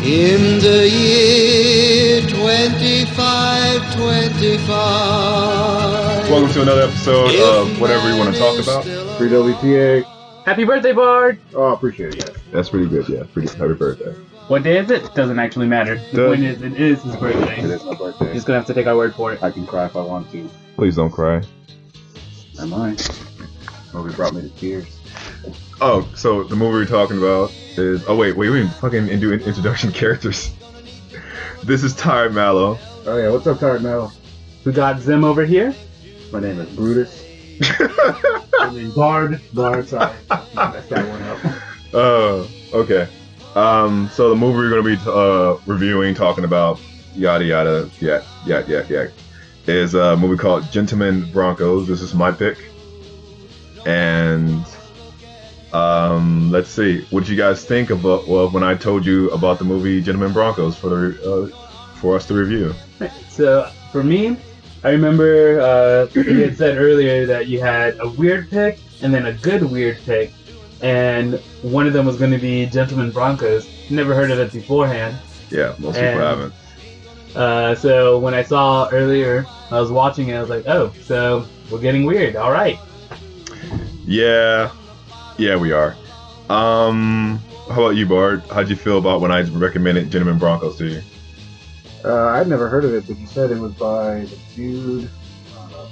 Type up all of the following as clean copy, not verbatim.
In the year 2525. Welcome to another episode of whatever you want to talk about. Free WTA. Happy birthday, Bard! Oh, appreciate it, yeah. That's pretty good, yeah. Happy birthday. What day is it? Doesn't actually matter. The point is, it is his birthday. It is my birthday. He's gonna have to take our word for it. I can cry if I want to. Please don't cry. I might. Movie brought me to tears. Oh, so the movie we're talking about is... Oh, wait, we didn't fucking do introduction characters. This is Tired Mallow. Oh, yeah, what's up, Tired Mallow? We got Zim over here. My name is Brutus. I mean, Bard, sorry. That's that one up. Okay. So the movie we're going to be reviewing, talking about, yada yada, yeah, is a movie called Gentlemen Broncos. This is my pick. And let's see, what did you guys think of when I told you about the movie Gentlemen Broncos for us to review? So for me, I remember you had said earlier that you had a weird pick and then a good weird pick, and one of them was going to be Gentlemen Broncos. Never heard of it beforehand. Yeah, most people haven't. So when I saw earlier, I was watching it, I was like, oh, so we're getting weird. All right. Yeah, we are. How about you, Bard? How'd you feel about when I recommended Gentlemen Broncos to you? I'd never heard of it, but you said it was by the dude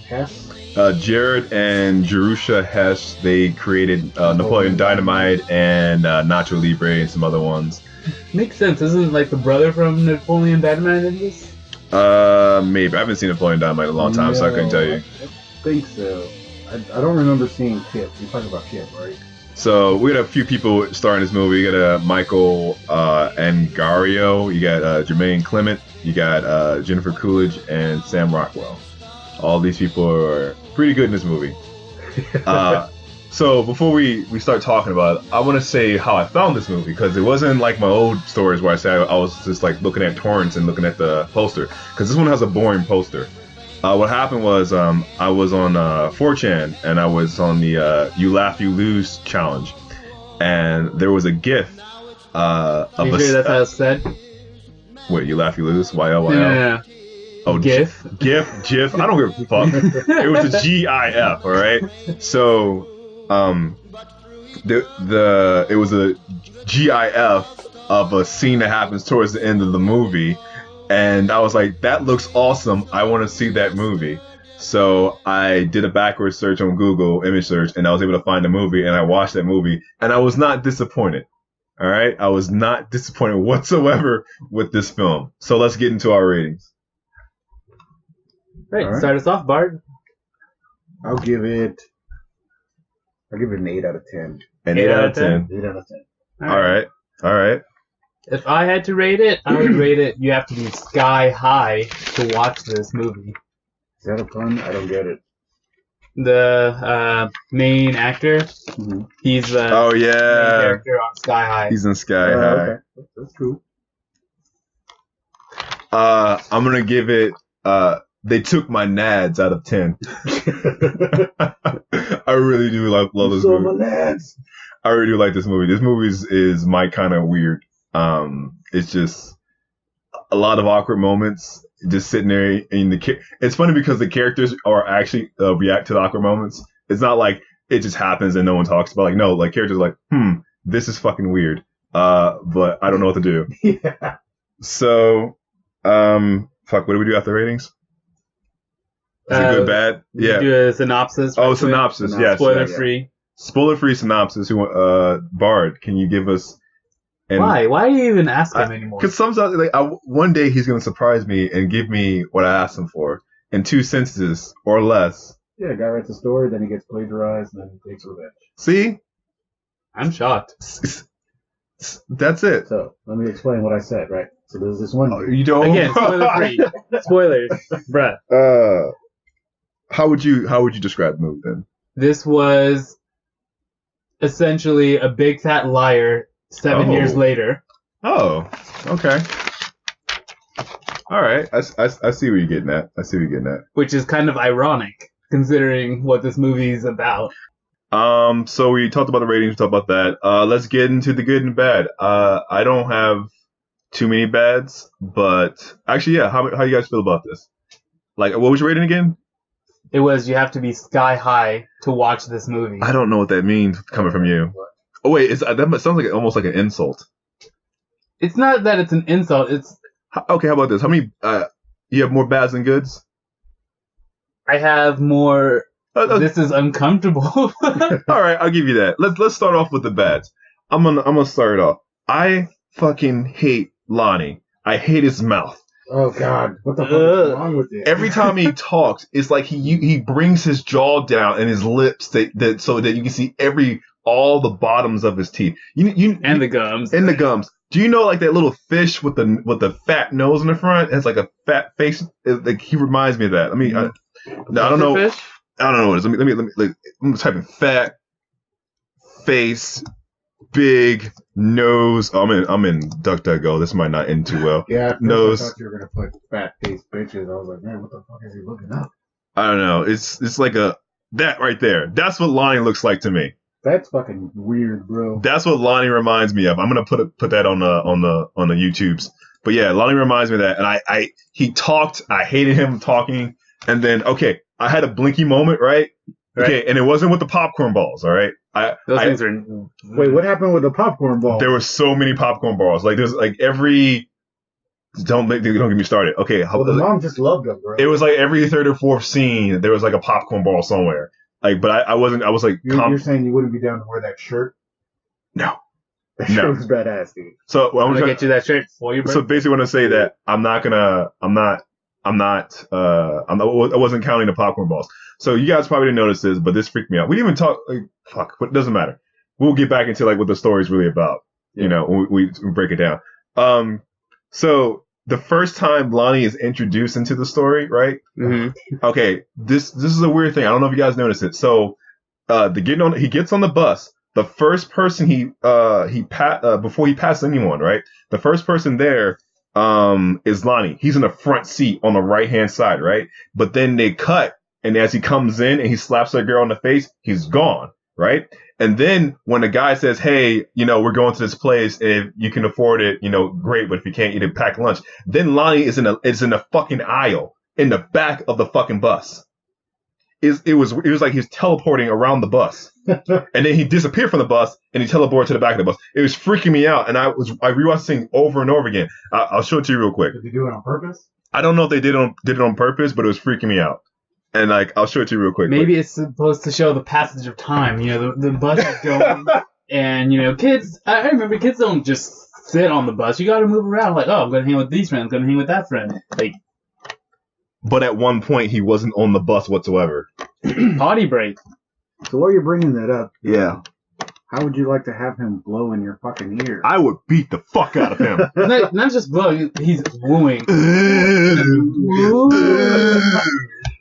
Hess? Jared and Jerusha Hess. They created Napoleon Dynamite and Nacho Libre and some other ones. Makes sense. Isn't like the brother from Napoleon Dynamite in this? Maybe. I haven't seen Napoleon Dynamite in a long time, so I couldn't tell you. I think so. I don't remember seeing Kip. You're talking about Kip, right? So we got a few people starring this movie. You got Michael Angario, you got Jermaine Clement, you got Jennifer Coolidge, and Sam Rockwell. All these people are pretty good in this movie. So before we start talking about it, I want to say how I found this movie, because it wasn't like my old stories where I said I was just like looking at torrents and looking at the poster, because this one has a boring poster. What happened was I was on 4chan, and I was on the You Laugh, You Lose challenge, and there was a GIF of you sure that's how it's said? Wait, You Laugh, You Lose? YLYL? Yeah. Oh, GIF? GIF? I don't give a fuck. It was a GIF, alright? So, it was a GIF of a scene that happens towards the end of the movie. And I was like, that looks awesome. I want to see that movie. So I did a backwards search on Google, image search, and I was able to find the movie, and I watched that movie, and I was not disappointed. All right? I was not disappointed whatsoever with this film. So let's get into our ratings. Right. Start us off, Bard. I'll give it an 8 out of 10. An 8 out of 10. 8 out of 10. All right. If I had to rate it, I would rate it, you have to be sky high to watch this movie. Is that a pun? I don't get it. The main actor, he's the main character on Sky High. He's in Sky High. Okay. That's cool. I'm going to give it... they took my nads out of 10. I really do love this movie. My nads. I really do like this movie. This movie is my kind of weird. It's just a lot of awkward moments. Just sitting there, and it's funny because the characters are actually react to the awkward moments. It's not like it just happens and no one talks about. Like, no, like characters are like, this is fucking weird. But I don't know what to do. Yeah. So, what do we do after ratings? Is it good, bad? Yeah. Do a synopsis. Oh, synopsis. Yes. Spoiler free. Spoiler free synopsis. Bard, can you give us? Why? Why do you even ask him anymore? Because sometimes, one day he's gonna surprise me and give me what I asked him for in 2 sentences or less. Yeah, a guy writes a story, then he gets plagiarized, and then he takes revenge. See? I'm shocked. That's it. So let me explain what I said. Right. So there's this one. You don't. Again, spoiler free. Spoilers, bruh. How would you describe the movie then? This was essentially a big fat liar 7 years later. Oh, okay. All right. I see where you're getting at. Which is kind of ironic, considering what this movie is about. So we talked about the ratings, we talked about that. Let's get into the good and bad. I don't have too many bads, but actually, yeah. How you guys feel about this? Like, what was your rating again? It was you have to be sky high to watch this movie. I don't know what that means coming from you. Oh wait, that sounds like almost like an insult. It's not that it's an insult. It's Okay, how about this? How many? You have more bads than goods? I have more. This is uncomfortable. All right, I'll give you that. Let's start off with the bads. I'm gonna start it off. I fucking hate Lonnie. I hate his mouth. Oh God, what the fuck is wrong with it? Every time he talks, it's like he brings his jaw down and his lips that so that you can see all the bottoms of his teeth. And the gums. And the gums. Do you know like that little fish with the fat nose in the front? It has like a fat face. Like he reminds me of that. I mean, I don't know. Fish? I don't know what it is. Let me like, I'm typing fat face, big nose. Oh, I'm in DuckDuckGo. This might not end too well. Yeah, at first nose. I thought you were gonna put fat face bitches. I was like, man, what the fuck is he looking up? I don't know. It's like that right there. That's what Lonnie looks like to me. That's fucking weird, bro. That's what Lonnie reminds me of. I'm gonna put that on the YouTubes. But yeah, Lonnie reminds me of that. And he talked. I hated him talking. And then I had a blinky moment, right? Okay, and it wasn't with the popcorn balls. All right. Those things are. Wait, what happened with the popcorn ball? There were so many popcorn balls. Like there's like every. Don't get me started. Okay, the mom just loved them, bro. It was like every third or fourth scene there was like a popcorn ball somewhere. Like, but I wasn't. I was like, you're saying you wouldn't be down to wear that shirt? No. That shirt was badass, dude. So I'm gonna get you that shirt for you. So basically, when I say that, I wasn't counting the popcorn balls. So you guys probably didn't notice this, but this freaked me out. We didn't even talk. Fuck, but it doesn't matter. We'll get back into like what the story's really about. You know, when we break it down. So the first time Lonnie is introduced into the story, right? Mm-hmm. Okay, this is a weird thing. I don't know if you guys noticed it. So he gets on the bus. The first person before he passes anyone, right? The first person there is Lonnie. He's in the front seat on the right hand side, right? But then they cut, and as he comes in and he slaps that girl in the face, he's gone, right? And then when the guy says, "Hey, we're going to this place. If you can afford it, great. But if you can't, you can pack lunch." Then Lonnie is in a fucking aisle in the back of the fucking bus. It was like he was teleporting around the bus, and then he disappeared from the bus and he teleported to the back of the bus. It was freaking me out, and I rewatched the thing over and over again. I'll show it to you real quick. Did they do it on purpose? I don't know if they did it on purpose, but it was freaking me out. And like, I'll show it to you real quick. Maybe it's supposed to show the passage of time. The bus is going, and kids. I remember kids don't just sit on the bus. You got to move around. Like, oh, I'm gonna hang with these friends. I'm gonna hang with that friend. Like, but at one point, he wasn't on the bus whatsoever. Potty break. So while you're bringing that up, Yeah. how would you like to have him blow in your fucking ear? I would beat the fuck out of him. not just blow. He's wooing.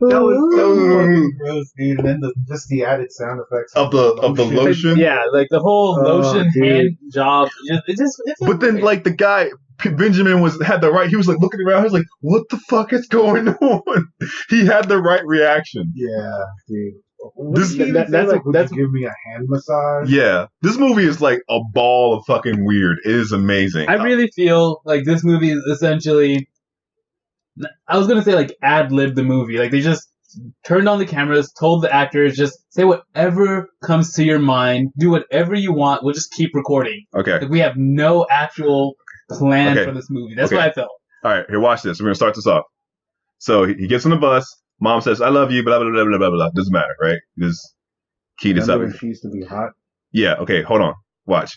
That was gross, dude. And then just the added sound effects of the lotion. Yeah, like the whole lotion hand job. It's but then like the guy Benjamin had the right. He was like looking around. He was like, "What the fuck is going on?" He had the right reaction. Yeah, dude. That's give me a hand massage. Yeah, this movie is like a ball of fucking weird. It is amazing. I really feel like this movie is essentially. I was gonna say like ad-lib the movie. Like they just turned on the cameras, told the actors just say whatever comes to your mind, do whatever you want. We'll just keep recording. Okay. Like we have no actual plan for this movie. That's what I felt. All right, here, watch this. We're gonna start this off. So he gets on the bus. Mom says, "I love you." Blah blah blah blah blah blah. Doesn't matter, right? Just key this up. She used to be hot. Yeah. Okay. Hold on. Watch.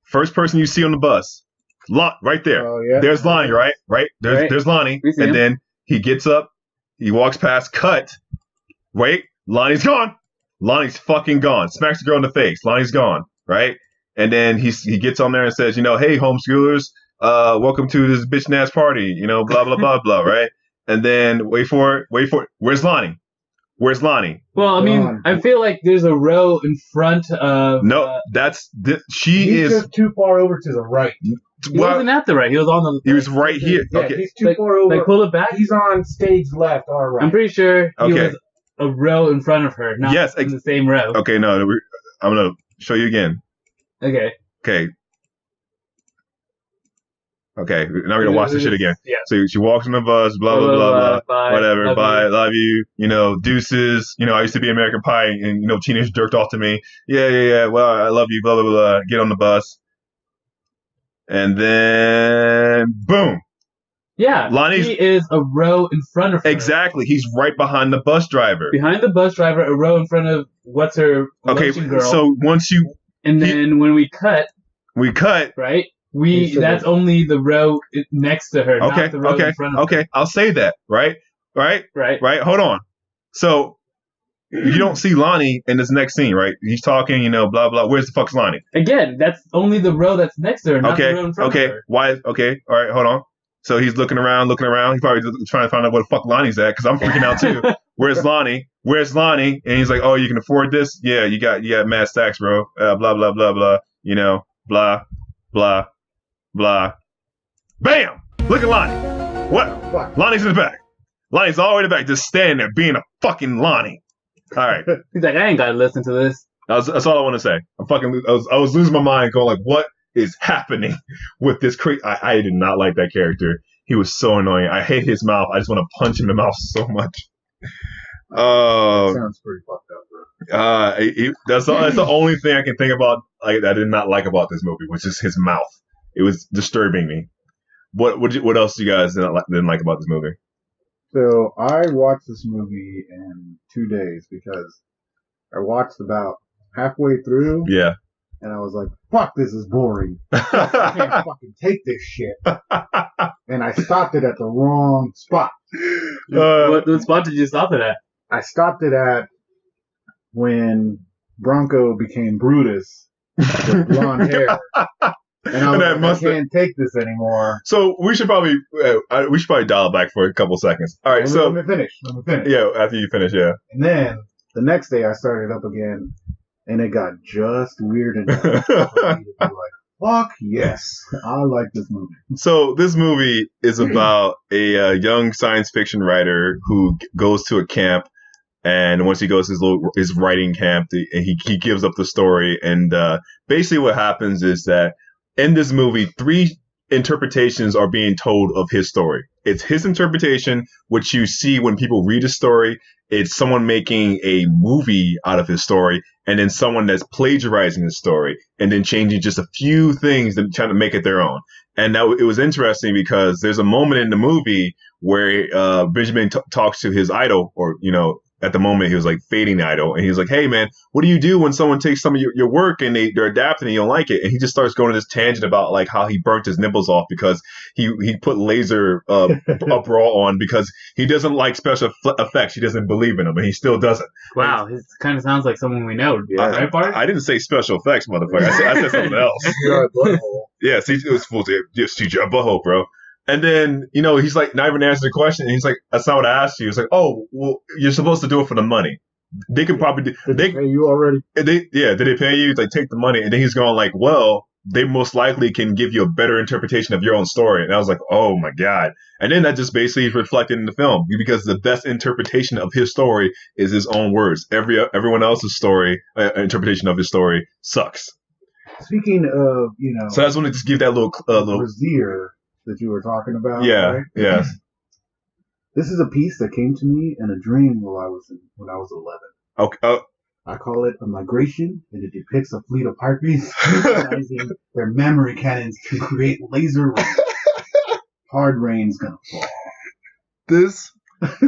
First person you see on the bus. Right there. Oh, yeah. There's Lonnie, right? There's Lonnie. And then he gets up, he walks past, cut. Wait, Lonnie's gone. Lonnie's fucking gone. Smacks the girl in the face. Lonnie's gone, right? And then he gets on there and says, "Hey, homeschoolers, welcome to this bitch ass party, blah, blah, blah, blah," right? And then wait for it. Where's Lonnie? Well, I mean, I feel like there's a row in front of... No, He's just too far over to the right. He wasn't at the right. He was on the... He was right here. Yeah, okay. He's too far over. Like, pull it back? He's on stage left or right. I'm pretty sure he was a row in front of her, not in the same row. Okay, no, I'm going to show you again. Okay. Okay, now we're gonna watch this shit again. Yeah. So she walks on the bus, blah blah blah blah, Bye. whatever. Love Bye, you. love you. Deuces. I used to be American Pie, and teenagers jerked off to me. Yeah. Well, I love you. Blah blah blah. Get on the bus, and then boom. Yeah, Lonnie's he is a row in front of her. exactly. He's right behind the bus driver. Behind the bus driver, a row in front of what's her lotion girl. So once then when we cut, right? That's only the row next to her, not the row in front of her. Okay, I'll say that. Right. Hold on. So you don't see Lonnie in this next scene, right? He's talking, blah blah. Where's the fuck's Lonnie? Again, that's only the row that's next to her, not the row in front of her. Why? Okay, all right, hold on. So he's looking around. He's probably trying to find out where the fuck Lonnie's at, because I'm freaking out too. Where's Lonnie? And he's like, oh, you can afford this? Yeah, you got mad stacks, bro. Blah blah blah blah. Blah blah blah. Bam! Look at Lonnie. What? Lonnie's in the back. Lonnie's all the way in the back, just standing there being a fucking Lonnie. All right. He's like, I ain't gotta listen to this. That's all I want to say. I was losing my mind, going like, what is happening with this crazy? I did not like that character. He was so annoying. I hate his mouth. I just want to punch him in the mouth so much. That sounds pretty fucked up, bro. That's the only thing I can think about. I did not like about this movie, which is his mouth. It was disturbing me. What else you guys didn't like about this movie? So I watched this movie in 2 days because I watched about halfway through. Yeah. And I was like, fuck, this is boring. I can't fucking take this shit. And I stopped it at the wrong spot. What spot did you stop it at? I stopped it at when Bronco became Brutus with blonde hair. And I was like, I can't take this anymore. So we should probably dial back for a couple seconds. All right, Let me finish. Yeah, after you finish, yeah. And then the next day I started up again, and it got just weird enough for me to be like, fuck yes, I like this movie. So this movie is about a young science fiction writer who goes to a camp, and once he goes to his writing camp, he gives up the story, and basically what happens is that in this movie, 3 interpretations are being told of his story. It's his interpretation, which you see when people read his story. It's someone making a movie out of his story, and then someone that's plagiarizing his story, and then changing just a few things and trying to make it their own. And it was interesting because there's a moment in the movie where Benjamin talks to his idol, or at the moment he was like fading the idol, and he's like, hey man, what do you do when someone takes some of your work and they're adapting and you don't like it? And he just starts going to this tangent about like how he burnt his nipples off because he put laser a bra on because he doesn't like special effects. He doesn't believe in them, and he still doesn't. Wow, it kind of sounds like someone we know. Right, Bart? I didn't say special effects, motherfucker. I said something else. Yeah, see, it was full to CGI butthole, bro. And then, he's like, not even answering the question. And he's like, that's not what I asked you. It's like, oh, well, you're supposed to do it for the money. They could probably Did they pay you already? Did they pay you? It's like, take the money. And then he's going like, well, they most likely can give you a better interpretation of your own story. And I was like, oh my God. And then that just basically is reflected in the film, because the best interpretation of his story is his own words. Everyone else's story, interpretation of his story sucks. Speaking of, so I just want to just give that little brazier that you were talking about. Yeah. Right? Yeah. This is a piece that came to me in a dream when I was 11. Okay. I call it a migration, and it depicts a fleet of harpies utilizing their memory cannons to create laser rain. Hard rain's gonna fall.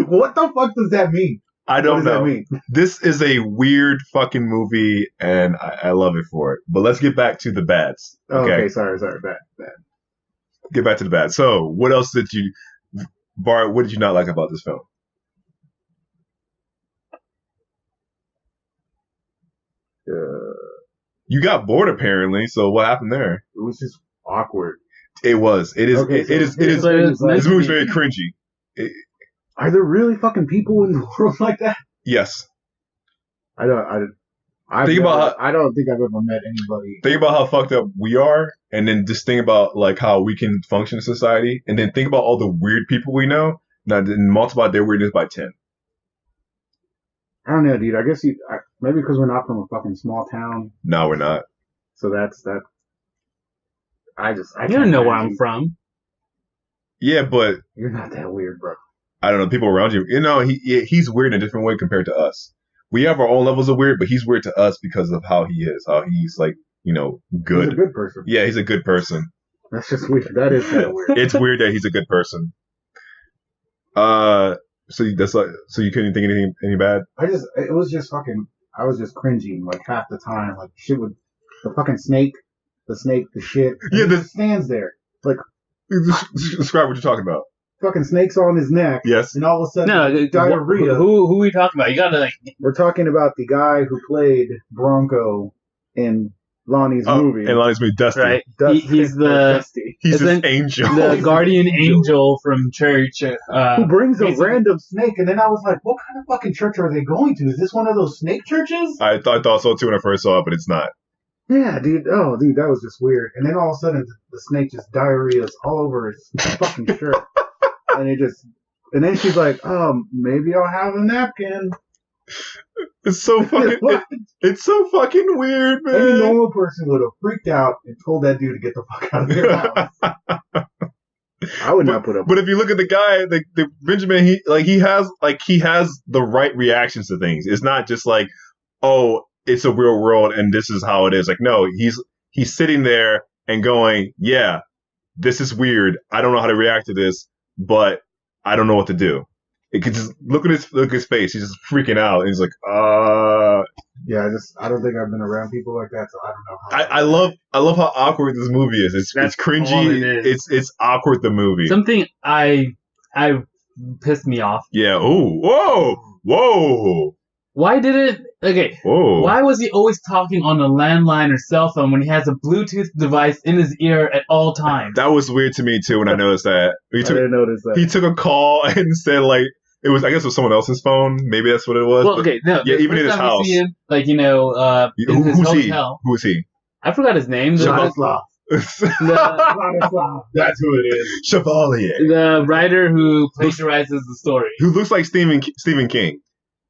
What the fuck does that mean? I don't know. What does that mean? This is a weird fucking movie, and I love it for it. But let's get back to the bads. Okay, sorry, bad. Get back to the bad. So, what else did you, Bart? What did you not like about this film? You got bored apparently. So what happened there? It was just awkward. It was. It is. Okay, it is. like, This movie's very cringy. Are there really fucking people in the world like that? Yes. I don't think I've ever met anybody. Think about how fucked up we are, and then just think about like how we can function in society, and then think about all the weird people we know. Now, then multiply their weirdness by 10. I don't know, dude. I guess maybe because we're not from a fucking small town. No, we're not. So that's that. I you don't know where I'm from. Yeah, but You're not that weird, bro. I don't know. People around you, he's weird in a different way compared to us. We have our own levels of weird, but he's weird to us because of how he is. How he's like, good. He's a good person. Yeah, he's a good person. That's just weird. That is kind of weird. It's weird that he's a good person. So you couldn't think anything any bad? I was just cringing like half the time. Like shit with the fucking snake, the shit. Yeah, he just stands there like. Describe what you're talking about. Fucking snake's on his neck. Yes. And all of a sudden, diarrhea. Who are we talking about? You gotta like. We're talking about the guy who played Bronco in Lonnie's movie. In Lonnie's movie, Dusty. Right. Dusty. He's He's this angel. The guardian angel from church. Who brings a random snake, and then I was like, what kind of fucking church are they going to? Is this one of those snake churches? I thought so too when I first saw it, but it's not. Yeah, dude. Oh, dude, that was just weird. And then all of a sudden, the snake just diarrheas all over his fucking shirt. And then she's like, maybe I'll have a napkin. It's so fucking, it's so fucking weird, man. Any normal person would have freaked out and told that dude to get the fuck out of their house. I would not put up. But if you look at the guy, the Benjamin, he has the right reactions to things. It's not just like, oh, it's a real world and this is how it is. Like, no, he's sitting there and going, yeah, this is weird. I don't know how to react to this, but I don't know what to do. It could just look at his face. He's just freaking out. And he's like, Yeah, I don't think I've been around people like that, so I don't know. I love how awkward this movie is. It's cringy. It's awkward. The movie. Something I pissed me off. Yeah. Oh. Whoa. Why did it? Okay. Whoa. Why was he always talking on a landline or cell phone when he has a Bluetooth device in his ear at all times? That was weird to me too when I noticed that. I didn't notice that. He took a call and said like it was. I guess it was someone else's phone. Maybe that's what it was. Well, okay, no. Yeah, even in his house. See him, like in his hotel. Who is he? I forgot his name. Vladislav. That's who it is. Chevalier. The writer who plagiarizes the story. Who looks like Stephen King.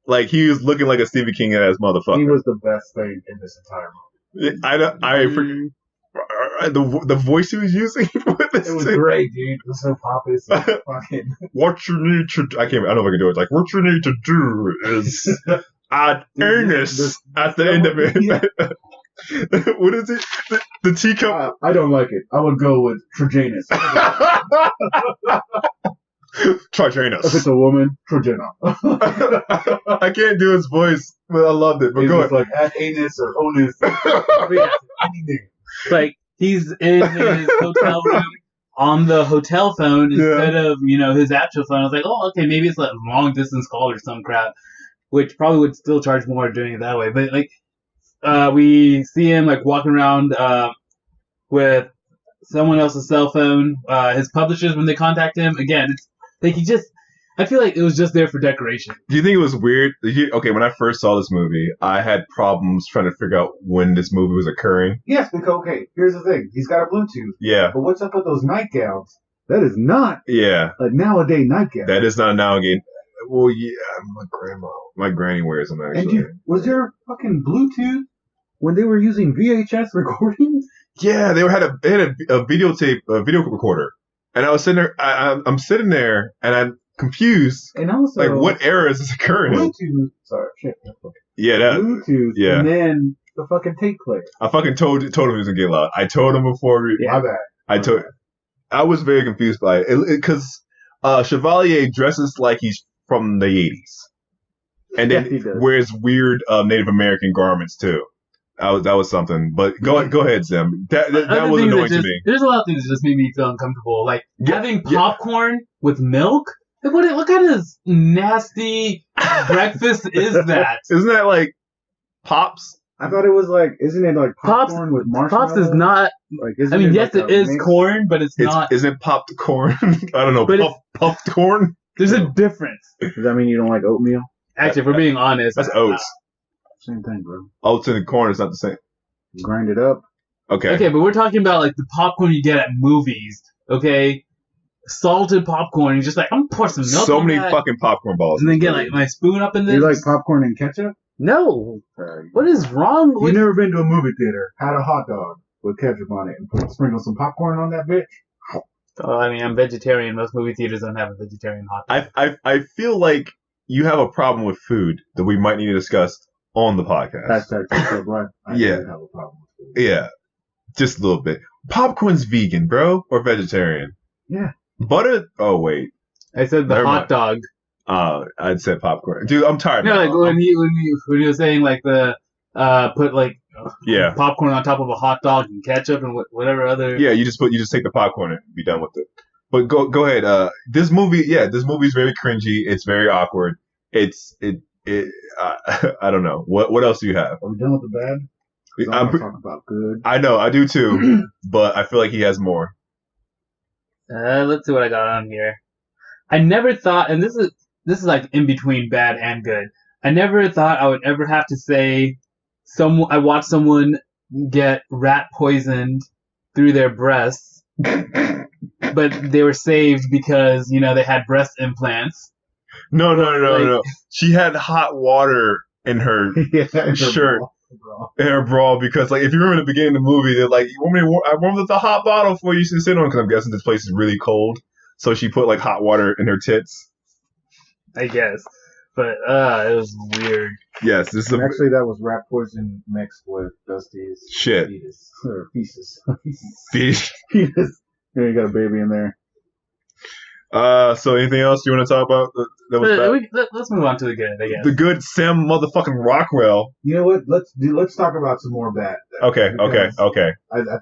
Like he was looking like a Stephen King ass motherfucker. He was the best thing in this entire movie. The voice he was using. It was great, dude. It was so pompous. Fucking. What you need to do, I don't know if I can do it. It's like what you need to do is add anus at the end of it. What is it? The teacup. I don't like it. I would go with Trojanus. Trojanus. If it's a woman, Trojana. I can't do his voice, but I loved it. But go ahead. Like add anus or onus. Anything. Like he's in his hotel room on the hotel phone instead of his actual phone. I was like, oh, okay, maybe it's like a long distance call or some crap, which probably would still charge more doing it that way. But like, we see him like walking around with someone else's cell phone. His publishers, when they contact him, again, it's like I feel like it was just there for decoration. Do you think it was weird? Okay, when I first saw this movie, I had problems trying to figure out when this movie was occurring. Yes, because, here's the thing. He's got a Bluetooth. Yeah. But what's up with those nightgowns? That is not a nowadays nightgown. That is not nowadays. Well, yeah, my granny wears them, actually. And was there fucking Bluetooth when they were using VHS recordings? Yeah, they had a videotape, a video recorder. And I was sitting there, I'm sitting there, and I'm confused. And also, like, what era is this occurring? Bluetooth. Sorry, shit. Yeah, Bluetooth. Yeah. And then the fucking tape player. I fucking told him he was gonna get loud. I told him before. My bad. I was very confused by it because Chevalier dresses like he's from the 80s, and then wears weird Native American garments too. That was something. But go ahead, Sam. That was annoying to me. There's a lot of things that just made me feel uncomfortable, like having popcorn with milk. Like, what kind of nasty breakfast is that? Isn't that like Pops? I thought it was like, isn't it like popcorn with marshmallows? Pops is not. Like, yes, it is corn, but it's not. Isn't it popped corn? I don't know. Puffed corn? There's a difference. Does that mean you don't like oatmeal? Actually, if we're being honest, that's oats. Same thing, bro. Oats and corn is not the same. Grind it up. Okay, but we're talking about like the popcorn you get at movies. Okay, salted popcorn. You're just like, I'm gonna pour some milk. So many fucking popcorn balls. And then get like my spoon up in this. You like popcorn and ketchup? No. What is wrong with you? Never been to a movie theater, had a hot dog with ketchup on it, and sprinkle some popcorn on that bitch? Oh, I mean, I'm vegetarian. Most movie theaters don't have a vegetarian hot dog. I feel like you have a problem with food that we might need to discuss on the podcast. Hashtag so blood. I Yeah. do have a problem with food. Yeah, just a little bit. Popcorn's vegan, bro, or vegetarian? Yeah. Butter? Oh wait, I said the Never hot mind. dog. I'd said popcorn. Dude, I'm tired. No, now. like when you were saying like the put like Yeah. popcorn on top of a hot dog and ketchup and whatever other. Yeah, you just take the popcorn and be done with it. But go ahead. This movie is very cringy. It's very awkward. I don't know. What else do you have? Are we done with the bad? 'Cause I want to talk about good. I know, I do too, but I feel like he has more. Let's see what I got on here. I never thought, and this is like in between bad and good. I never thought I would ever have to say I watched someone get rat poisoned through their breasts, but they were saved because they had breast implants. No. She had hot water in her shirt. In her bra, because like if you remember the beginning of the movie, they're like, I warmed up the hot bottle for you to sit on, because I'm guessing this place is really cold. So she put like hot water in her tits. I guess, but it was weird. Yes, this is Actually, that was rat poison mixed with Dusty's shit. fetus. Or feces. Fish. Fetus. Yeah, you got a baby in there. So anything else you want to talk about that was bad? Let's move on to the good, I guess. The good Sam motherfucking Rockwell. You know what? Let's talk about some more bad. Okay. I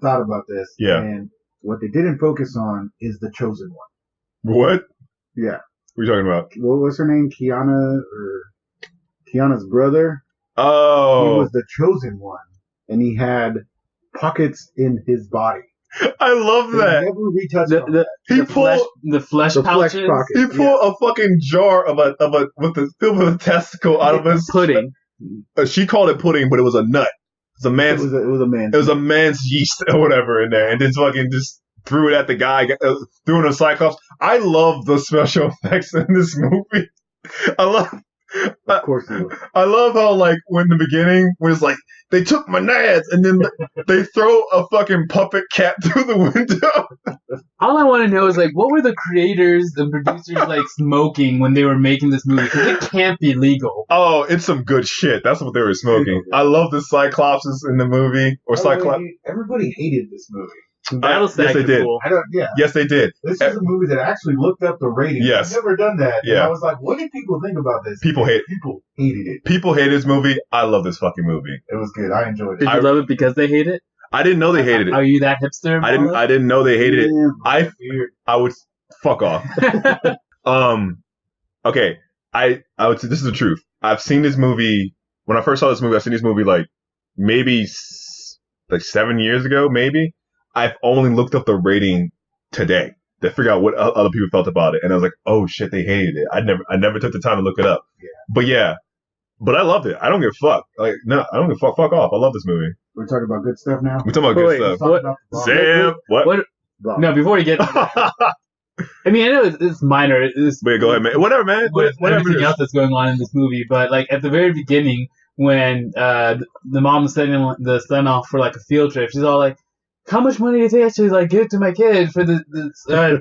thought about this. Yeah. And what they didn't focus on is the chosen one. What? Yeah. What are you talking about? What was her name? Kiana's brother. He Oh, was the chosen one, and he had pockets in his body. I love They that. never retouched The, on the, that. He the pulled- flesh The flesh pouches. pocket. He pulled a fucking jar filled with a testicle out of his Pudding. She called it pudding, but it was a nut. It was a It man's. was a man. It was a man's yeast or whatever in there, and then fucking just threw it at the guy, threw it in a Cyclops. I love the special effects in this movie. Of course it was. I love how like when the beginning was like they took my nads and then they throw a fucking puppet cat through the window. All I want to know is like, what were the creators and producers like smoking when they were making this movie? Because it can't be legal. Oh, it's some good shit. That's what they were smoking. I love the Cyclopses in the movie or Cyclops. Everybody hated this movie. Battlestack yes, they is did. cool. Yes, they did. This is a movie that I actually looked up the rating. Yes. I've never done that. Yeah. And I was like, what did people think about this? People hated it. People hate this movie. I love this fucking movie. It was good. I enjoyed Did it. you love it because they hate it? I didn't know they hated it. Are you that hipster? I didn't know they hated it. Yeah, I- I would fuck off. Okay. I would say this is the truth. I've seen this movie when I first saw this movie. I've seen this movie like maybe like 7 years ago. Maybe I've only looked up the rating today to figure out what other people felt about it, and I was like, oh shit, they hated it. I never took the time to look it up. Yeah. But I loved it. I don't give a fuck. Like no, I don't give a fuck. Fuck off. I love this movie. We're talking about good stuff now. We're talking about good Wait, stuff. Let's talk What? about the Sam, what? What? Blah. No, before we get to that, I mean, I know it's minor. It's Wait, go ahead, man. Whatever, man. with Whatever. everything it is. else that's going on in this movie, but like at the very beginning, when the mom was sending the son off for like a field trip, she's all like, "How much money did they actually like give to my kid for this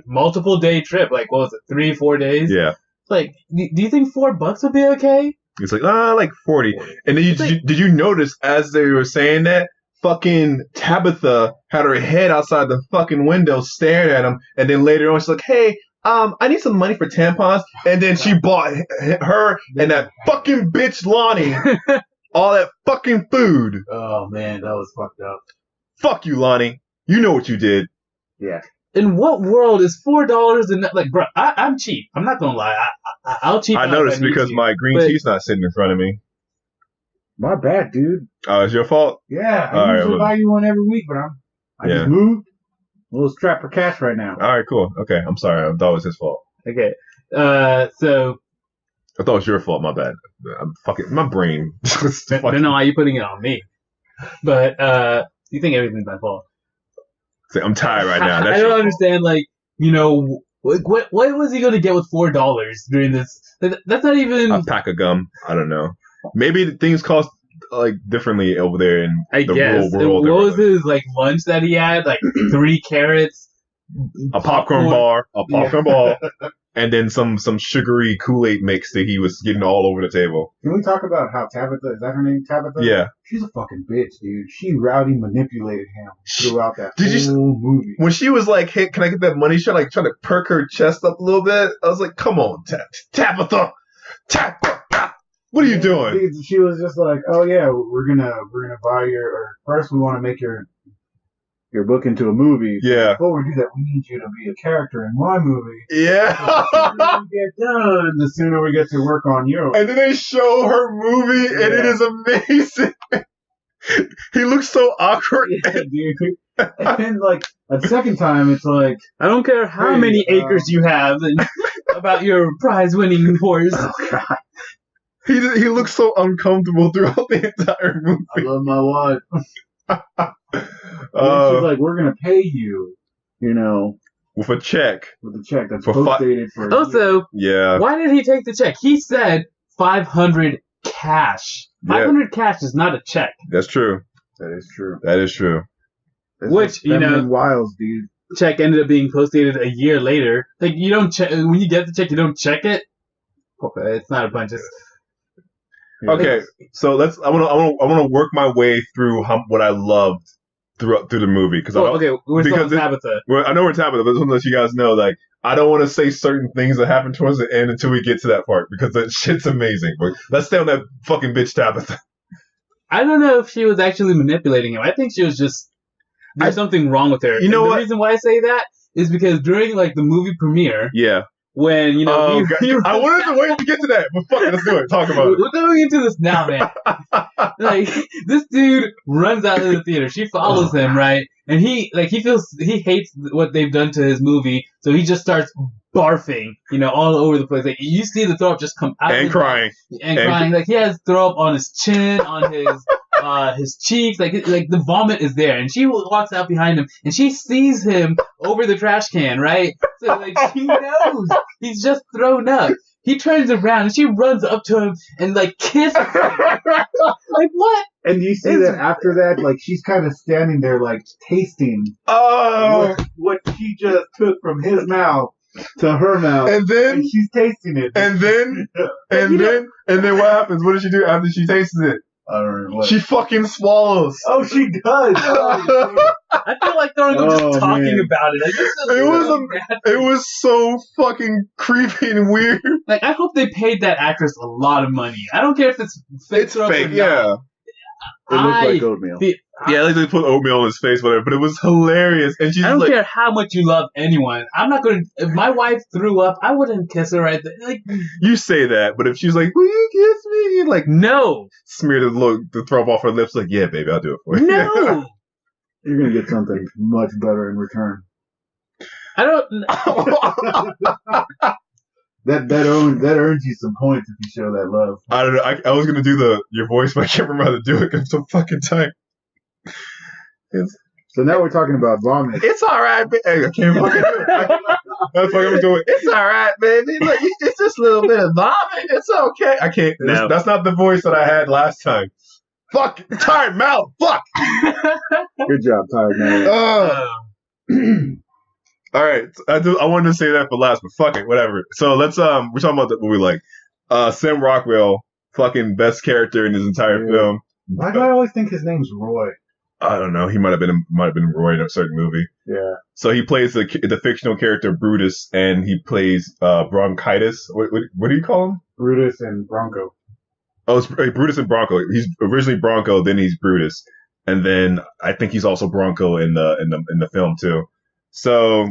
multiple day trip? Like, what was it, 3-4 days? Yeah. Like, do you think $4 would be okay?" It's like 40. And then did you notice as they were saying that, fucking Tabitha had her head outside the fucking window staring at him, and then later on she's like, hey, I need some money for tampons, and then she bought her and that fucking bitch Lonnie all that fucking food. Oh man, that was fucked up. Fuck you, Lonnie. You know what you did. Yeah. In what world is $4 and like, bro? I'm cheap. I'm not gonna lie. I'll cheap. I out if noticed need because to. my green But- tea's not sitting in front of me. My bad, dude. It's your fault? Yeah, All I right, usually well- buy you one every week, but I Yeah. just moved. A little strapped for cash right now. All right, cool. Okay, I'm sorry. I thought it was his fault. Okay. So I thought it was your fault. My bad. I'm fucking my brain. I don't know why you're putting it on me, but you think everything's my fault. I'm tired right now. I That's don't your understand. Like, what was he going to get with $4 during this? That's not even. fault. A pack of gum. I don't know. Maybe the things cost like differently over there in I the guess. real world. What was his like lunch that he had? Like 3 carrots, a popcorn bar, a popcorn ball, and then some sugary Kool-Aid mix that he was getting all over the table. Can we talk about how Tabitha, is that her name, Tabitha? Yeah. She's a fucking bitch, dude. She rowdy manipulated him throughout that Did you- whole movie. When she was like, "Hey, can I get that money?" She like trying to perk her chest up a little bit. I was like, "Come on, Tabitha, what are you doing?" She was just like, "Oh yeah, we're gonna buy or first we want to make your book into a movie. Yeah. Before we do that, we need you to be a character in my movie. Yeah. The sooner we get done, the sooner we get to work on yours." And then they show her movie, and it is amazing. He looks so awkward. Yeah, dude. And then, like, a second time, it's like, I don't care how many acres you have and about your prize-winning horse. oh god, He looks so uncomfortable throughout the entire movie. I love my wife. And then she's like, "We're gonna pay you, With a check. with a check that's For post-dated for a year." Also, Yeah. why did he take the check? He said 500 cash. Yeah. 500 cash is not a check. That's true. That is true. That is true. It's Which, just you know- feminine wiles, dude. Check ended up being post-dated a year later. Like, you don't check, when you get the check, you don't check it. It's not a bunch of... Okay, so I want to work my way through what I loved through the movie because Oh, okay, we're still on because Tabitha. I know we're Tabitha, but I just want to let you guys know, like, I don't want to say certain things that happen towards the end until we get to that part because that shit's amazing. But let's stay on that fucking bitch Tabitha. I don't know if she was actually manipulating him. I think she was just... There's something wrong with her. You know and what? The reason why I say that is because during, like, the movie premiere, Yeah. when, God. I wanted to wait to get to that, but fuck it, let's do it. Talk about it. We're going into this now, man. Like, this dude runs out of the theater. She follows him, right? And he hates what they've done to his movie, so he just starts barfing, all over the place. Like, you see the throw up just come out. And crying. And crying. Like, he has throw up on his chin, on his cheeks. Like the vomit is there. And she walks out behind him, and she sees him over the trash can, right? So, like, she knows he's just thrown up. He turns around, and she runs up to him and, like, kisses him. Like, what? And you see that after that, like, she's kind of standing there, like, tasting Oh. what she just took from his mouth to her mouth. And then And she's tasting it. and then what happens? What does she do after she tastes it? I don't know what. She fucking swallows. Oh, she does. I feel like throwing up just Oh, talking man. about it. I just It was so fucking creepy and weird. like, I hope they paid that actress a lot of money. I don't care if it's fake It's throw up or fake, not. yeah. It looked like oatmeal. Yeah, like they put oatmeal on his face, whatever. But it was hilarious, and she's I don't like, care how much you love anyone. I'm not going to... If my wife threw up, I wouldn't kiss her right there. Like, "You say that," but if she's like, "Will you kiss me?" Like, no. smear the throw up off her lips, like, "Yeah, baby, I'll do it for you." No. You're going to get something much better in return. I don't... That earns you some points if you show that love. I don't know. I was gonna do your voice, but I can't remember how to do it because I'm so fucking tight. So now we're talking about vomit. It's all right, baby. Hey, I can't fucking do it. That's what I'm doing. It's all right, baby. Like, it's just a little bit of vomit. It's okay. I can't. No. That's not the voice that I had last time. Fuck. Tired mouth. Fuck. Good job, Tired Man. All right. I wanted to say that for last, but fuck it. Whatever. So let's we're talking about what we like. Sam Rockwell, fucking best character in his entire film. Why do I always think his name's Roy? I don't know. He might have been Roy in a certain movie. Yeah. So he plays the fictional character Brutus, and he plays Bronchitis. What do you call him? Brutus and Bronco. Oh, it's Brutus and Bronco. He's originally Bronco, then he's Brutus, and then I think he's also Bronco in the film too. So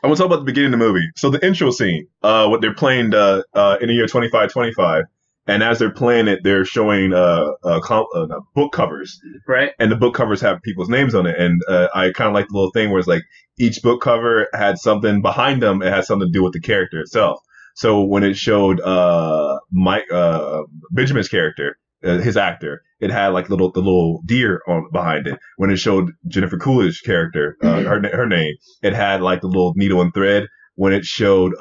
I want to talk about the beginning of the movie. So the intro scene, what they're playing in the year 2525. And as they're playing it, they're showing book covers, right? And the book covers have people's names on it. And I kind of like the little thing where it's like each book cover had something behind them. It had something to do with the character itself. So when it showed Benjamin's character, his actor, it had like the little deer on behind it. When it showed Jennifer Coolidge's character, her name, it had like the little needle and thread. When it showed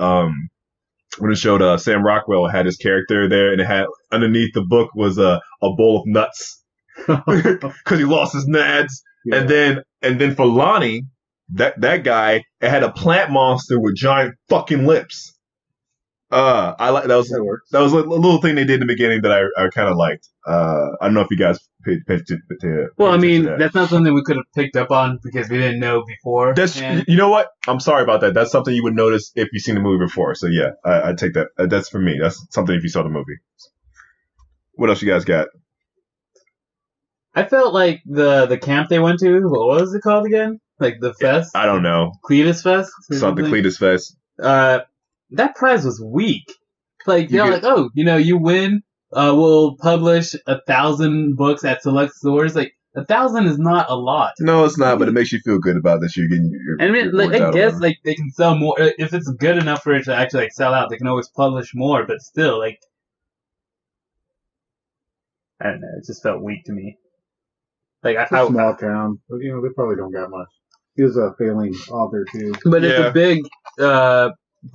Sam Rockwell, it had his character there, and it had underneath the book was a bowl of nuts because he lost his nads. Yeah. And then for Lonnie, that guy had a plant monster with giant fucking lips. I like That works. that was a little thing they did in the beginning that I kind of liked. I don't know if you guys paid attention to. Well, I mean, that. that's not something we could have picked up on because we didn't know before. You know what? I'm sorry about that. That's something you would notice if you've seen the movie before. So yeah, I take that. That's for me. That's something if you saw the movie. What else you guys got? I felt like the camp they went to, what was it called again? Like the fest? I don't know. Cletus Fest? Something Cletus Fest. That prize was weak. Like, they're like, oh, you win, we'll publish 1,000 books at select stores. Like, 1,000 is not a lot. No, it's not, but it makes you feel good about that you're getting your I mean, your I guess, like, they can sell more. If it's good enough for it to actually, like, sell out, they can always publish more, but still, like, I don't know, it just felt weak to me. Like, It's a small town. But, they probably don't got much. He was a failing author, too. But it's a big,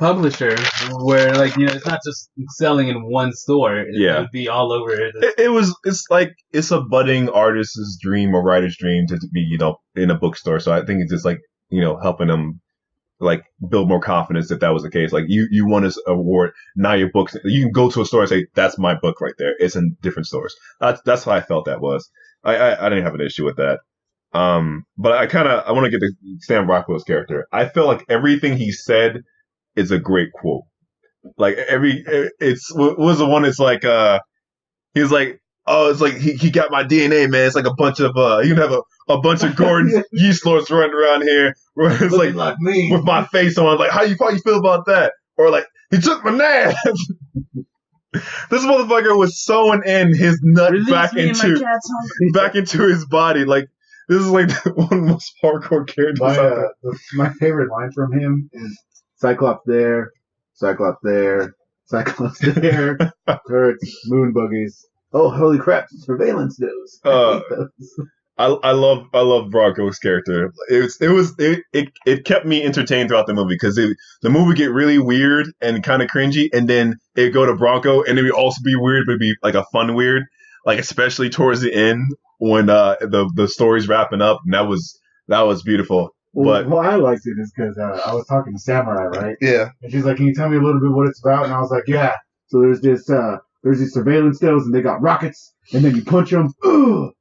publisher where it's not just selling in one store. It would be all over. It's a budding artist's dream or writer's dream to be in a bookstore. So I think it's just helping them build more confidence if that was the case. Like you won this award, now your books, you can go to a store and say that's my book right there. It's in different stores. That's how I felt that was. I didn't have an issue with that. But I want to get to Sam Rockwell's character. I feel like everything he said is a great quote. Like what was the one? It's like he's like, oh, it's like he got my DNA, man. It's like a bunch of you can have a bunch of Gordon yeast lords running around here. Where it's like me with my face on. Like how you feel about that? Or like he took my nads. This motherfucker was sewing in his nut back into his body. Like this is like one of the most hardcore characters. My favorite line from him is Cyclops there, Cyclops there, Cyclops there. Hurts, moon buggies. Oh, holy crap! Surveillance news. I love Bronco's character. It kept me entertained throughout the movie because the movie get really weird and kind of cringy, and then it go to Bronco, and it would also be weird, but it'd be like a fun weird, like especially towards the end when the story's wrapping up, and that was beautiful. But why I liked it is because I was talking to Samurai, right? Yeah. And she's like, "Can you tell me a little bit what it's about?" And I was like, "Yeah." So there's these surveillance stills, and they got rockets, and then you punch them,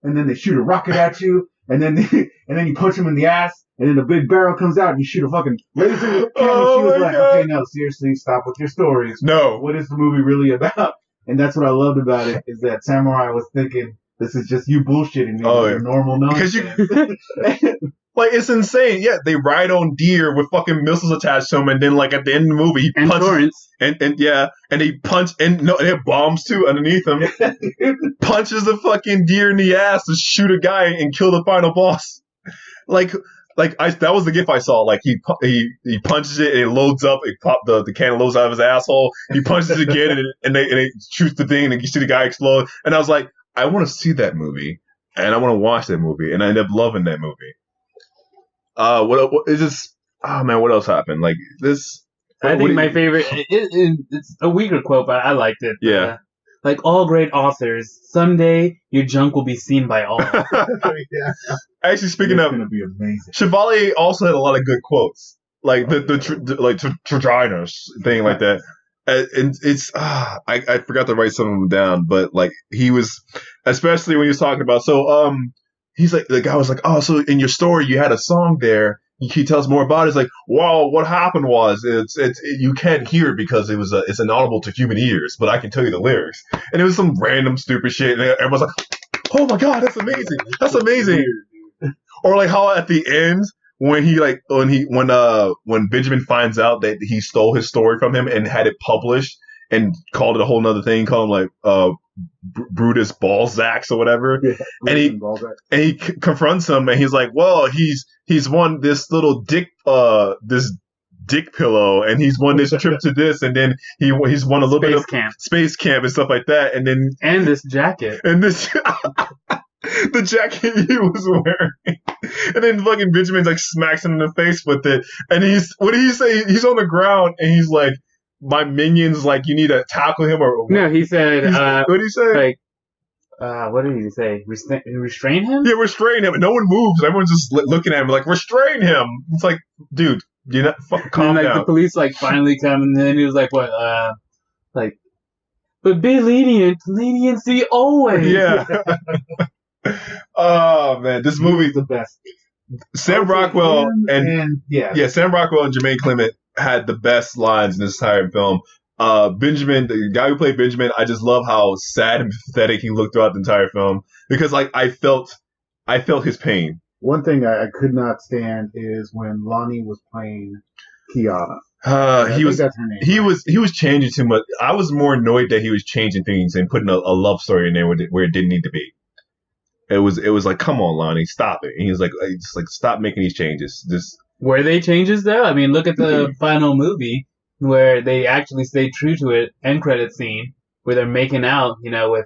and then they shoot a rocket at you, and then you punch them in the ass, and then the big barrel comes out, and you shoot a fucking laser cannon. She was like, God. "Okay, no, seriously, stop with your stories. No, what is the movie really about?" And that's what I loved about it is that Samurai was thinking, "This is just you bullshitting me, normal nonsense." Because you. Like, it's insane. Yeah, they ride on deer with fucking missiles attached to them, and then, like, at the end of the movie, he punches. And he punch, and they have bombs, too, underneath him. Punches the fucking deer in the ass to shoot a guy and kill the final boss. That was the gif I saw. Like, he punches it, and it loads up, the cannon loads out of his asshole. He punches it again, and they shoots the thing, and you see the guy explode. And I was like, I want to see that movie, and I want to watch that movie, and I ended up loving that movie. What is this? Oh man, what else happened? Like this. I think my favorite. It's a weaker quote, but I liked it. Yeah. Like all great authors, someday your junk will be seen by all. Yeah. Actually, speaking of, it's gonna be amazing. Chevalier also had a lot of good quotes, like the Trajanus thing, like that. And it's I forgot to write some of them down, but like he was, especially when he was talking about he's like, the guy was like, oh, so in your story you had a song there. He tells more about it. It's like, wow, what happened was you can't hear it because it's inaudible to human ears, but I can tell you the lyrics. And it was some random stupid shit. And everyone's like, oh my god, that's amazing. That's amazing. Or like how at the end when Benjamin finds out that he stole his story from him and had it published and called it a whole nother thing, called him like Brutus Balzacs or whatever, and he confronts him, and he's like, well, he's won this little dick pillow, and he's won this trip to this, and then he's won a little bit of space camp and stuff like that, and this jacket and this the jacket he was wearing, and then fucking Benjamin's like smacks him in the face with it, and what did he say? He's on the ground, and he's like, my minions, like, you need to tackle him, or no, he said, what did he say? Like, what did he say? Restrain him? Yeah, restrain him. And no one moves. Everyone's just looking at him like, restrain him. It's like, dude, you know, calm and, down. The police finally come, and then he was like, what? Like, but be lenient. Leniency always. Yeah. Oh man, this movie's the best. Sam Rockwell and yeah, Sam Rockwell and Jermaine Clement had the best lines in this entire film. Benjamin, the guy who played Benjamin, I just love how sad and pathetic he looked throughout the entire film because I felt his pain. One thing I could not stand is when Lonnie was playing Kiana. He was changing too much. I was more annoyed that he was changing things and putting a love story in there where it didn't need to be. It was like, come on, Lonnie, stop it. And he was like, stop making these changes. Were they changes though? I mean, look at the final movie where they actually stayed true to it. End credit scene where they're making out, with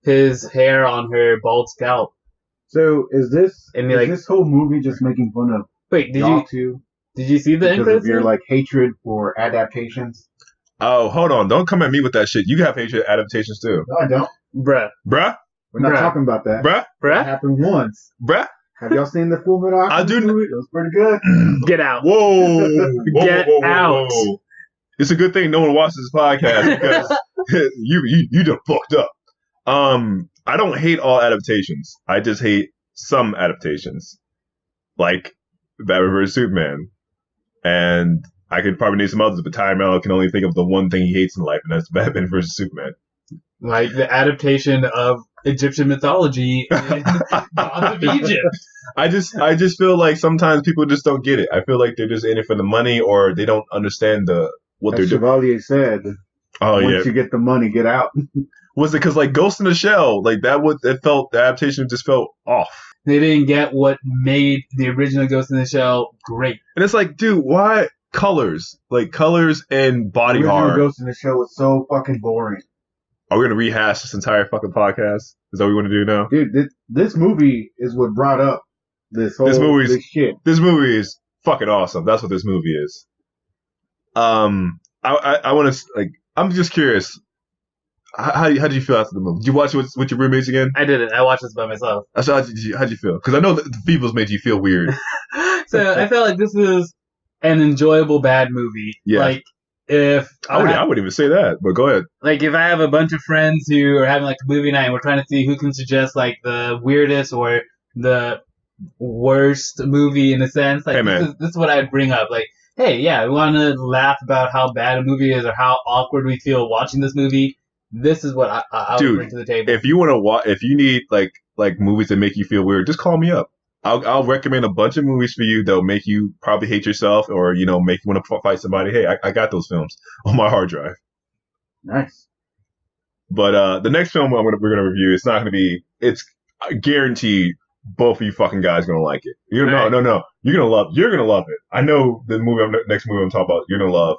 his hair on her bald scalp. So is this whole movie just making fun of? Wait, did you see the end because credit of your scene? hatred for adaptations? Oh, hold on! Don't come at me with that shit. You have hatred adaptations too. No, I don't. Bruh. Bruh? We're not talking about that. Bruh? It happened once. Bruh? Have y'all seen the Full Metal Alchemist I do. movie? It was pretty good. Get out. Whoa! Get out. It's a good thing no one watches this podcast because you done fucked up. I don't hate all adaptations. I just hate some adaptations, like Batman vs Superman, and I could probably name some others, but Ty Mello can only think of the one thing he hates in life, and that's Batman vs Superman. Like the adaptation of Egyptian mythology in Gods of Egypt. I just feel like sometimes people just don't get it. I feel like they're just in it for the money, or they don't understand what they're doing. Chevalier said, "Oh once you get the money, get out." Was it because like Ghost in the Shell, like the adaptation just felt off. They didn't get what made the original Ghost in the Shell great. And it's like, dude, why colors? Like colors and body horror. Ghost in the Shell was so fucking boring. Are we gonna rehash this entire fucking podcast? Is that what we want to do now? Dude, this movie is what brought up this shit. This movie is fucking awesome. That's what this movie is. I want to like. I'm just curious. How did you feel after the movie? Did you watch it with your roommates again? I didn't. I watched this by myself. So how'd you feel? Because I know that the Feebles made you feel weird. So I felt like this was an enjoyable bad movie. Yeah. Like if I wouldn't even say that, but go ahead. Like if I have a bunch of friends who are having like a movie night and we're trying to see who can suggest like the weirdest or the worst movie in a sense, like hey, this is what I'd bring up. Like, hey, yeah, we want to laugh about how bad a movie is or how awkward we feel watching this movie. This is what I would bring to the table. If you want to watch, if you need like movies that make you feel weird, just call me up. I'll recommend a bunch of movies for you that'll make you probably hate yourself or, make you want to fight somebody. Hey, I got those films on my hard drive. Nice. But the next film we're going to review, it's guaranteed both of you fucking guys going to like it. No. You're going to love it. I know the next movie I'm talking about, you're going to love.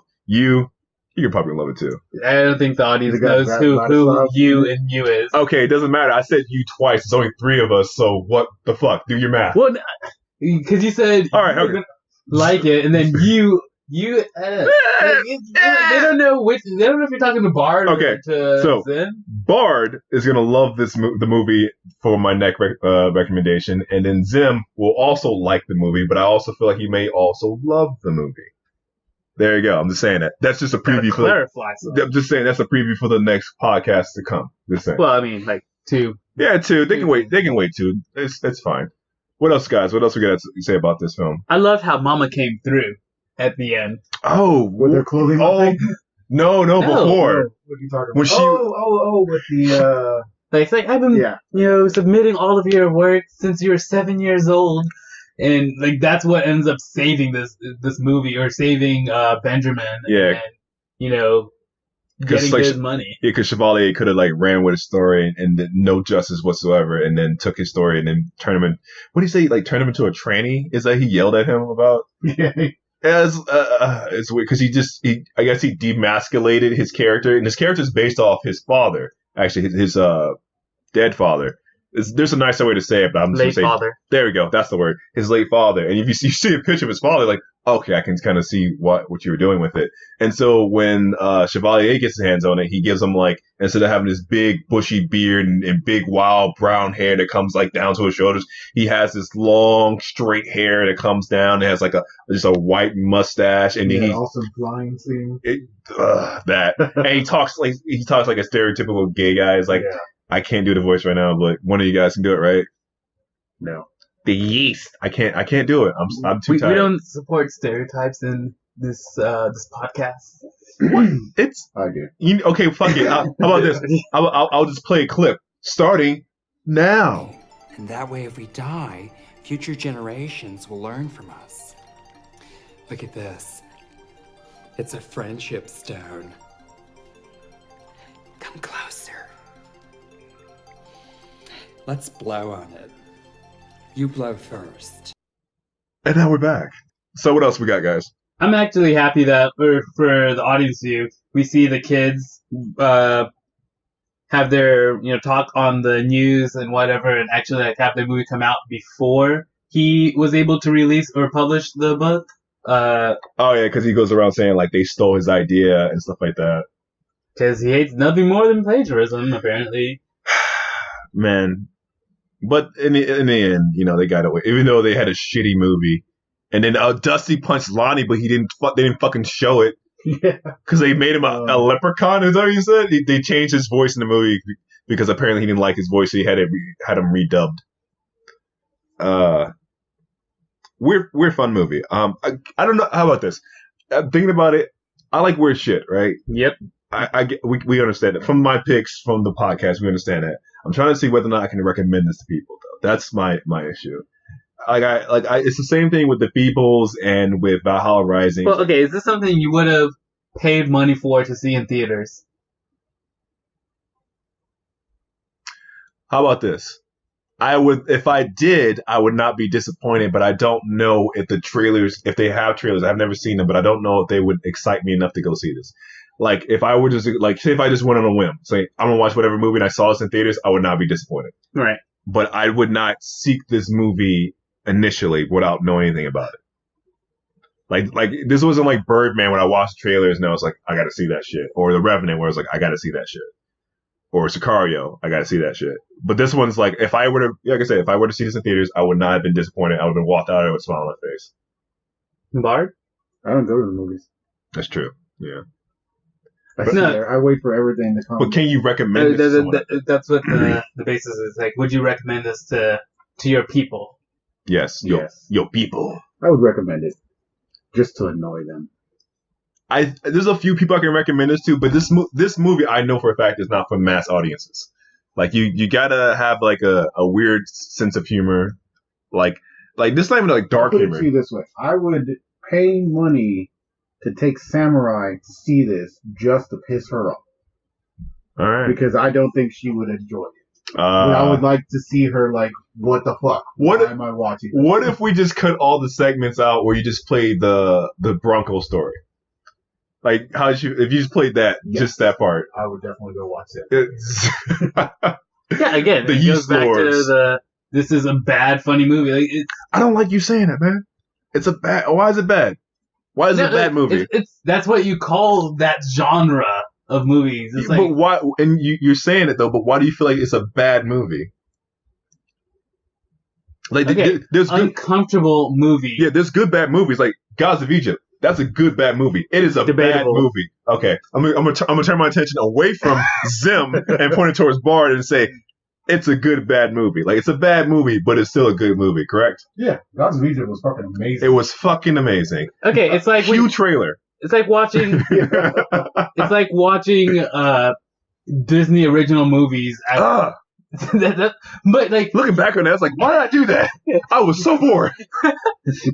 You're probably gonna love it too. I don't think the audience knows who you and you is. Okay, it doesn't matter. I said you twice. There's only 3 of us, so what the fuck? Do your math. Well, because you said all right, okay. Like it, and then you. They don't know if you're talking to Bard or to Zen. Bard is gonna love the movie for my next recommendation, and then Zim will also like the movie, but I also feel like he may also love the movie. There you go. I'm just saying that. That's just a preview I'm just saying that's a preview for the next podcast to come. Just saying. Well, I mean, like 2. Yeah, 2. They can wait. They can wait 2. It's fine. What else, guys? What else we got to say about this film? I loved how Mama came through at the end. Oh, with her clothing. No, before. What are you talking about? When with the. It's like I've been, submitting all of your work since you were 7 years old. And like that's what ends up saving this movie or saving Benjamin. Yeah. And getting his money. Yeah, because Chevalier could have like ran with his story and did no justice whatsoever, and then took his story and then turned him in. What do you say? Like turn him into a tranny? Is that he yelled at him about? Yeah. It's weird because I guess he demasculated his character, and his character is based off his father, actually his dead father. there's a nicer way to say it, but I'm just Late gonna say father. there we go. That's the word. His late father. And if you see a picture of his father, like, okay, I can kind of see what you were doing with it. And so when Chevalier gets his hands on it, he gives him like, instead of having this big bushy beard and big wild brown hair that comes like down to his shoulders, he has this long straight hair that comes down. It has like just a white mustache, and Yeah, he also flying scene. that. And he talks like a stereotypical gay guy. It's like, Yeah. I can't do the voice right now, but one of you guys can do it, right? No. The yeast. I can't do it. I'm too We tired. don't support stereotypes in this podcast. It's I do. okay. Fuck it. How about this? I'll just play a clip starting now. And that way, if we die, future generations will learn from us. Look at this. It's a friendship stone. Come closer. Let's blow on it. You blow first. And now we're back. So what else we got, guys? I'm actually happy that for the audience view, we see the kids have their talk on the news and whatever, and actually like have their movie come out before he was able to release or publish the book. Oh yeah, because he goes around saying like they stole his idea and stuff like that. Because he hates nothing more than plagiarism, apparently. Man, but in the end, they got away, even though they had a shitty movie. And then Dusty punched Lonnie, but they didn't fucking show it. Yeah. Because they made him a leprechaun, is that what you said? They changed his voice in the movie because apparently he didn't like his voice, so he had him redubbed. Weird fun movie. I don't know, how about this? Thinking about it, I like weird shit, right? Yep. We understand it. From my picks from the podcast, we understand that. I'm trying to see whether or not I can recommend this to people, though. That's my issue. It's the same thing with The Feebles and with Valhalla Rising. Well, okay, is this something you would have paid money for to see in theaters? How about this? If I did, I would not be disappointed, but I don't know if if they have trailers, I've never seen them, but I don't know if they would excite me enough to go see this. Like, if I were just, say if I just went on a whim, say, I'm gonna watch whatever movie and I saw this in theaters, I would not be disappointed. Right. But I would not seek this movie initially without knowing anything about it. Like this wasn't like Birdman when I watched the trailers and I was like, I gotta see that shit. Or The Revenant where I was like, I gotta see that shit. Or Sicario, I gotta see that shit. But this one's like, if I were to see this in theaters, I would not have been disappointed. I would have walked out of it with a smile on my face. Bard? I don't go to the movies. That's true. Yeah. I wait for everything to come. But can you recommend this to someone? That's what the basis is. Like, would you recommend this to your people? Yes. Your people. I would recommend it. Just to annoy them. There's a few people I can recommend this to, but this movie I know for a fact is not for mass audiences. Like you gotta have like a weird sense of humor. Like this is not even like dark humor. I'll put it to you this way: I would pay money to take Samurai to see this just to piss her off. All right. Because I don't think she would enjoy it. I would like to see her like, what the fuck? Why am I watching this? What if we just cut all the segments out where you just played the Broncos story? Like, if you just played that, just that part. I would definitely go watch that. Yeah, again, it goes back to this is a bad, funny movie. Like, I don't like you saying that, man. Why is it bad? Why is it a bad movie? That's what you call that genre of movies. It's but why? And you're saying it though. But why do you feel like it's a bad movie? Like, there's uncomfortable movies. Yeah, there's good bad movies. Like Gods of Egypt. That's a good bad movie. It is a Debatable. bad movie. Okay, I'm gonna turn my attention away from Zim and point it towards Bard and say it's a good bad movie. Like, it's a bad movie, but it's still a good movie. Correct? Yeah, Gods of Egypt was fucking amazing. It was fucking amazing. Okay, it's like huge trailer. It's like watching. It's like watching Disney original movies. But like looking back on that, it's like, why did I do that? I was so bored.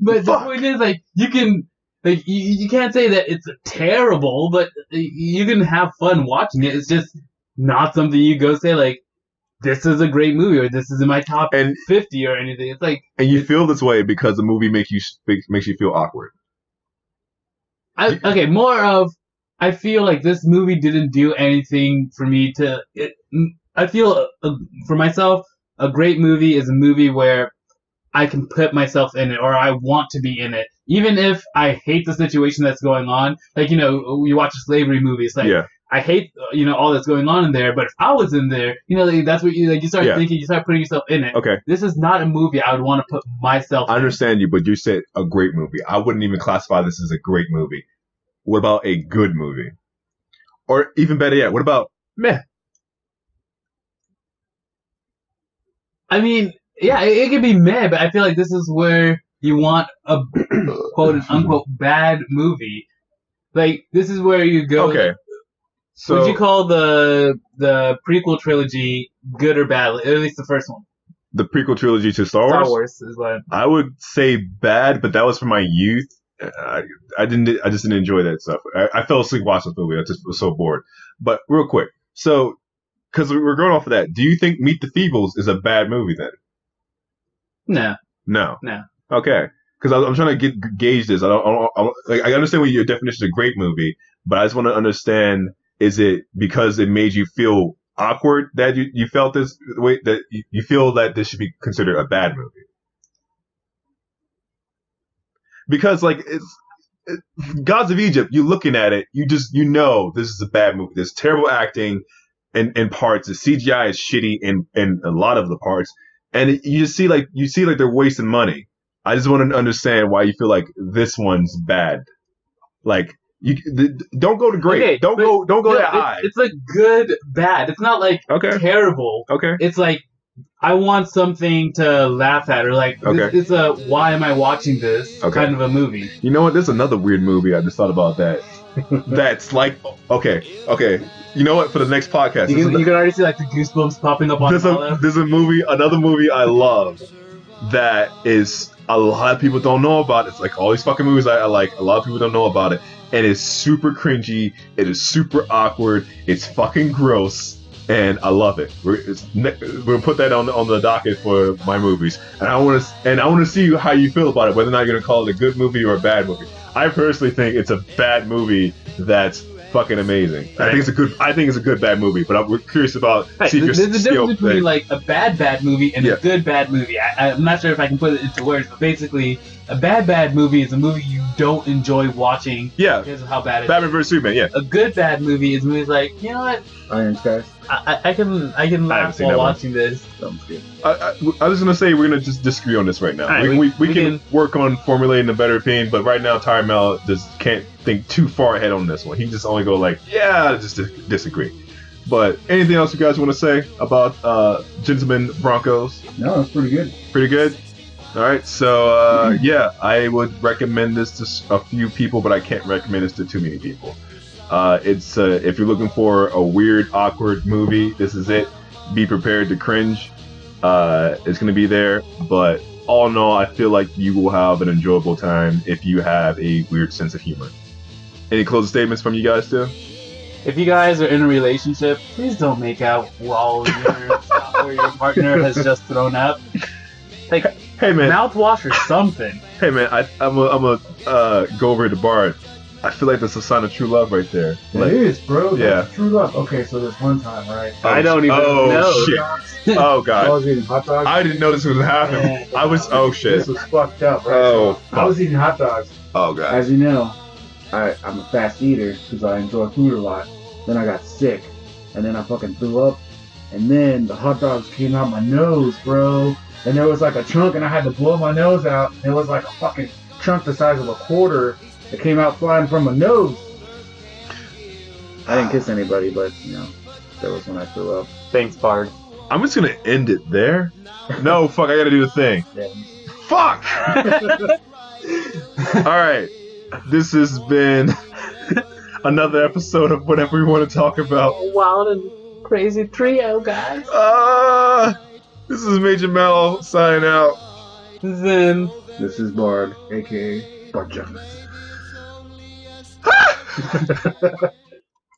But the point is, like, you can. Like, you can't say that it's terrible, but you can have fun watching it. It's just not something you go say, like, this is a great movie, or this is in my top 50 or anything. It's like... And you feel this way because the movie makes you feel awkward. More of, I feel like this movie didn't do anything for me to... I feel, for myself, a great movie is a movie where I can put myself in it, or I want to be in it, even if I hate the situation that's going on. Like, you know, you watch a slavery movie, it's like, Yeah. I hate, you know, all that's going on in there, but if I was in there, you know, like, that's what you, like, you start Yeah. thinking, you start putting yourself in it. Okay. This is not a movie I would want to put myself I in. understand you, but you said a great movie. I wouldn't even classify this as a great movie. What about a good movie? Or even better yet, what about meh? I mean, yeah, it could be meh, but I feel like this is where you want a quote unquote bad movie. Like, this is where you go. Okay. So Would you call the prequel trilogy good or bad? Or at least the first one. the prequel trilogy to Star Wars? Star Wars is what. I would say bad, but that was from my youth. I just didn't enjoy that stuff. I fell asleep watching the movie. I just was so bored. But real quick, so because we're going off of that, do you think Meet the Feebles is a bad movie then? No. No. Okay. Because I'm trying to gauge this. I understand what your definition of a great movie, but I just want to understand: is it because it made you feel awkward that you felt this way, that you feel that this should be considered a bad movie? Because like Gods of Egypt, you looking at it, you know this is a bad movie. There's terrible acting in parts. The CGI is shitty in a lot of the parts, and you just see like they're wasting money. I just want to understand why you feel like this one's bad. Like don't go to great. Okay, don't go that high. It's like good, bad. It's not like terrible. Okay. It's like I want something to laugh at, or like it's a why am I watching this kind of a movie. You know what? There's another weird movie I just thought about that. That's like okay. You know what? For the next podcast, you can already see like the goosebumps popping up on there's another movie I love that is a lot of people don't know about. It's like all these fucking movies I like. A lot of people don't know about it, and it's super cringy. It is super awkward. It's fucking gross, and I love it. We're gonna put that on the docket for my movies, and I want to see how you feel about it. Whether or not you're gonna call it a good movie or a bad movie. I personally think it's a bad movie that's fucking amazing. Right. I think it's a good bad movie, but we're curious about there's a difference between like a bad movie and a good bad movie. I'm not sure if I can put it into words, but basically a bad movie is a movie you don't enjoy watching because of how bad it is. Batman vs Superman, yeah. A good bad movie is a movie like, you know what? Iron Skies. I can laugh while watching this. Sounds good. I was gonna say we're gonna just disagree on this right now. Right, we can work on formulating a better opinion, but right now Tyler Mel just can't think too far ahead on this one. He just only go like, just disagree. But anything else you guys want to say about Gentlemen Broncos? No, it's pretty good. Pretty good. All right, so I would recommend this to a few people, but I can't recommend this to too many people. It's if you're looking for a weird, awkward movie, this is it. Be prepared to cringe. It's gonna be there, but all in all, I feel like you will have an enjoyable time if you have a weird sense of humor. Any closing statements from you guys too? If you guys are in a relationship, please don't make out while your partner has just thrown up. Like, hey man, mouthwash or something. Hey man, I'm a go over to the bar. I feel like that's a sign of true love right there. It is, bro. Yeah. That's true love. Okay, so this one time, right? I don't even know. Shit. Oh god. I was eating hot dogs. I didn't know this was happening. Yeah. I was. Oh shit. This was fucked up, right? Oh. I was eating hot dogs. Oh god. As you know, I'm a fast eater because I enjoy food a lot. Then I got sick, and then I fucking threw up, and then the hot dogs came out my nose, bro. And there was like a chunk, and I had to blow my nose out. It was like a fucking chunk the size of a quarter that came out flying from my nose. I didn't kiss anybody, but that was when I threw up. Thanks, Bard. I'm just gonna end it there. No, fuck, I gotta do the thing. Yeah. Fuck! Alright. This has been another episode of whatever we want to talk about. Wild and crazy trio, guys. This is Major Mel signing out. Zen. This is Bard, aka Bard Jonas.